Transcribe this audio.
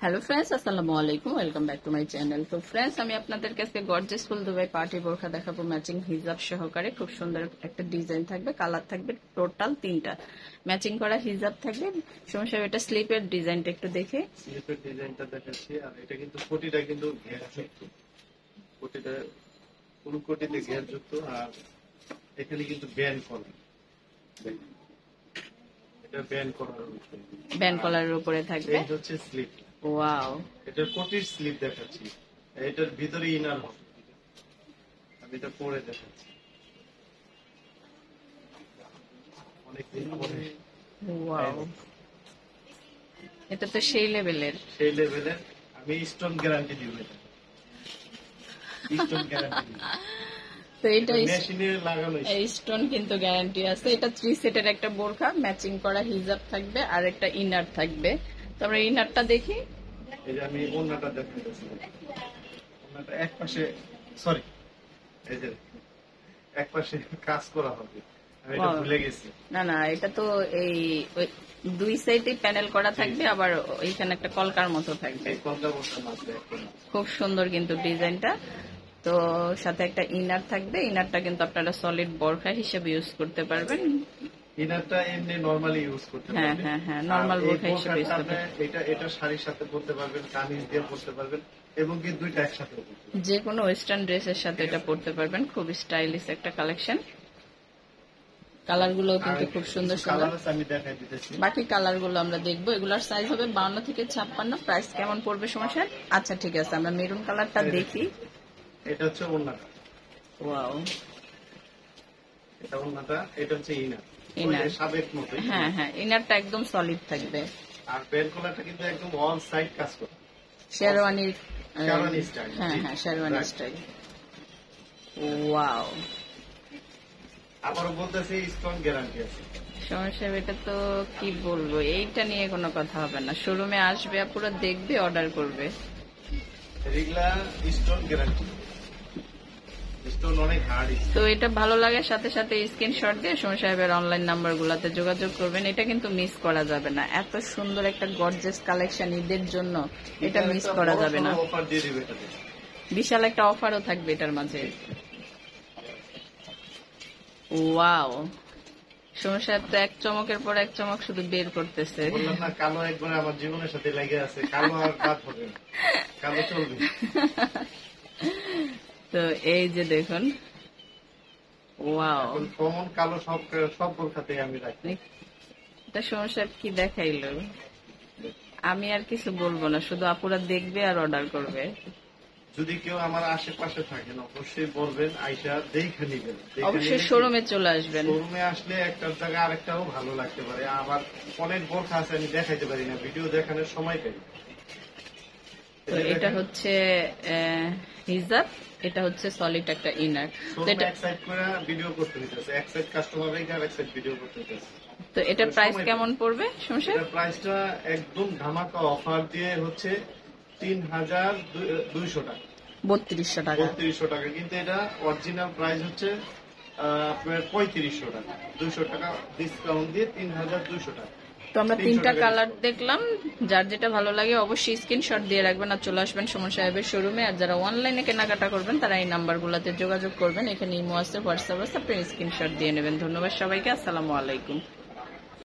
Hello friends, আসসালামু আলাইকুম। Welcome back to my channel. তো ফ্রেন্ডস, আমি আপনাদের কাছে গর্জিয়াস ফুল দুবাই পার্টি বোরখা দেখাবো ম্যাচিং হিজাব সহকারে। খুব সুন্দর একটা ডিজাইন থাকবে, কালার থাকবে টোটাল 3টা, ম্যাচিং করা হিজাব থাকবে। সমস্যা এটা স্লিপের ডিজাইনটা একটু দেখে। স্লিপের ডিজাইনটা দেখাচ্ছি। আর এটা কিন্তু কোটিটা কিন্তু ঘেরযুক্ত, কোটিটা ফুল কোটিতে ঘেরযুক্ত। আর এখানে কিন্তু ব্যান্ড করা, এটা ব্যান্ড করার উপরে, ব্যান্ড কলারের উপরে থাকবে। এই হচ্ছে স্লিপ। ওয়াও, এটার কোটির স্লিপ দেখাচ্ছি। এটার ভিতরে ইনার হবে, আমি এটা পরে দেখাচ্ছি। অনেকদিন পরে ওয়াও, এটা তো সেই লেভেলের। আমি স্টোন গ্যারান্টি দিব, এটা স্টোন গ্যারান্টি। তো এটা মেশিনে লাগানো স্টোন কিন্তু গ্যারান্টি আছে। এটা 3 সেটের একটা বোরখা, ম্যাচিং করা হিজাব থাকবে আর একটা ইনার থাকবে। তো আমরা ইনারটা দেখি। এই যে আমি ওন্নাটা দেখাইতেছি, ওন্নাটা এক পাশে, সরি, এই যে এক পাশে কাজ করা হবে, আমি এটা ভুলে গেছি। না না, এটা তো এই 2 সাইডে প্যানেল করা থাকবে, আবার এইখানে একটা কলকার মতো থাকবে। এই কলকা বসা মাত্র একটা। খুব সুন্দর কিন্তু ডিজাইনটা। তো সাথে একটা ইনার থাকবে। ইনারটা কিন্তু আপনারা সলিড বোরখা হিসেবে ইউজ করতে পারবেন। ইনারটা এমনি নরমালি ইউজ করতে হ্যাঁ পারবেন। হ্যাঁ হ্যাঁ, নরমাল বোরখা হিসেবে ইউজ করতে পারবেন। এটা শাড়ির সাথে পরতে পারবেন, কামিজ দিয়ে পরতে পারবেন, এবং কি দুইটা একসাথে পরতে পারবেন। যে কোনো ওয়েস্টার্ন ড্রেসের সাথে এটা পরতে পারবেন। খুব স্টাইলিশ একটা কালেকশন। কালার গুলো কিন্তু খুব সুন্দর সুন্দর। আমি দেখাই দিতেছি, বাকি কালার গুলো আমরা দেখবো। এগুলার সাইজ হবে 52 থেকে 56। প্রাইস কেমন পড়বে সমস্যা? আচ্ছা ঠিক আছে, আমরা মেরুন কালারটা দেখি। এটা হচ্ছে ওন্নাটা। ওয়াও, এটা ওন্নাটা, এটা হচ্ছে ইনার। ইনার সাবেক মতো। হ্যাঁ হ্যাঁ, ইনারটা একদম সলিড থাকবে। আর প্যান্ট কলারটা কিন্তু একদম অল সাইড কাজ করে, শেরওয়ানির শেরওয়ানি স্টাইল। হ্যাঁ হ্যাঁ, শেরওয়ানি স্টাইল। ওয়াও, আবারও বলতেছি স্ট্রং গ্যারান্টি আছে। সমস্যা এটা তো কি বলবো, এইটা নিয়ে কোনো কথা হবে না। শোরুমে আসবে, পুরো দেখবে, অর্ডার করবে। রেগুলা স্ট্রং গ্যারান্টি, স্টোন অনেক হার্ড। তো এটা ভালো লাগার সাথে সাথে স্ক্রিনশট দিয়ে সোমা সাহেবের অনলাইন নাম্বার গুলাতে যোগাযোগ করবেন। এটা কিন্তু মিস করা যাবে না। এত সুন্দর একটা গর্জিয়াস কালেকশন ঈদের জন্য, এটা মিস করা যাবে না। অফার দিয়ে দিবে এটাতে, বিশাল একটা অফারও থাকবে এটার মাঝে। ওয়াও, সোমা সাহেব তো এক চমকের পর এক চমক শুধু বের করতেছে। বললাম না, কালো একবারে আমার জীবনের সাথে লেগে আছে। কালো আর বাদ হবে না, কালো চলবে। তো এই যে দেখুন, ওয়াও, কমন কালো সব বোরখাতে আমি রাখি। এটা সোমা সাহেব কি দেখাইলো, আমি আর কিছু বলবো না, শুধু আপুরা দেখবে আর অর্ডার করবে। যদি কেউ আমার আশেপাশে থাকেন অবশ্যই বলবেন, আইসা দেখে নিবেন। অবশ্যই শোরুমে চলে আসবেন। শোরুমে আসলে একটার জায়গায় আরেকটাও ভালো লাগতে পারে। আবার অনেক বোরখা আছে আমি দেখাইতে পারি না, ভিডিও দেখানোর সময় পাই। তো এটা হচ্ছে হিজাব, এটা হচ্ছে সলিড একটা ইনার। তো এটা এক সাইড করে ভিডিও করতে হইতেছে, এক সাইড কাস্টমার রেখে আর এক সাইড ভিডিও করতে হইতেছে। তো এটা প্রাইস কেমন পড়বে সমস্যা? এটা প্রাইসটা একদম ধামাকা অফার দিয়ে হচ্ছে 3200 টাকা, 3200 টাকা। 3200 টাকা। কিন্তু এটা অরিজিনাল প্রাইস হচ্ছে আপনার 3500 টাকা। 200 টাকা ডিসকাউন্ট দিয়ে 3200 টাকা। তো আমরা 3টা কালার দেখলাম। যার যেটা ভালো লাগে অবশ্যই স্ক্রিনশট দিয়ে রাখবেন আর চলে আসবেন সোমা সাহেবের শোরুমে। আর যারা অনলাইনে কেনাকাটা করবেন তারা এই নাম্বারগুলোতে যোগাযোগ করবেন। এখানে ইমো আছে, হোয়াটসঅ্যাপ আছে, আপনি স্ক্রিনশট দিয়ে নেবেন। ধন্যবাদ সবাইকে, আসসালামু আলাইকুম।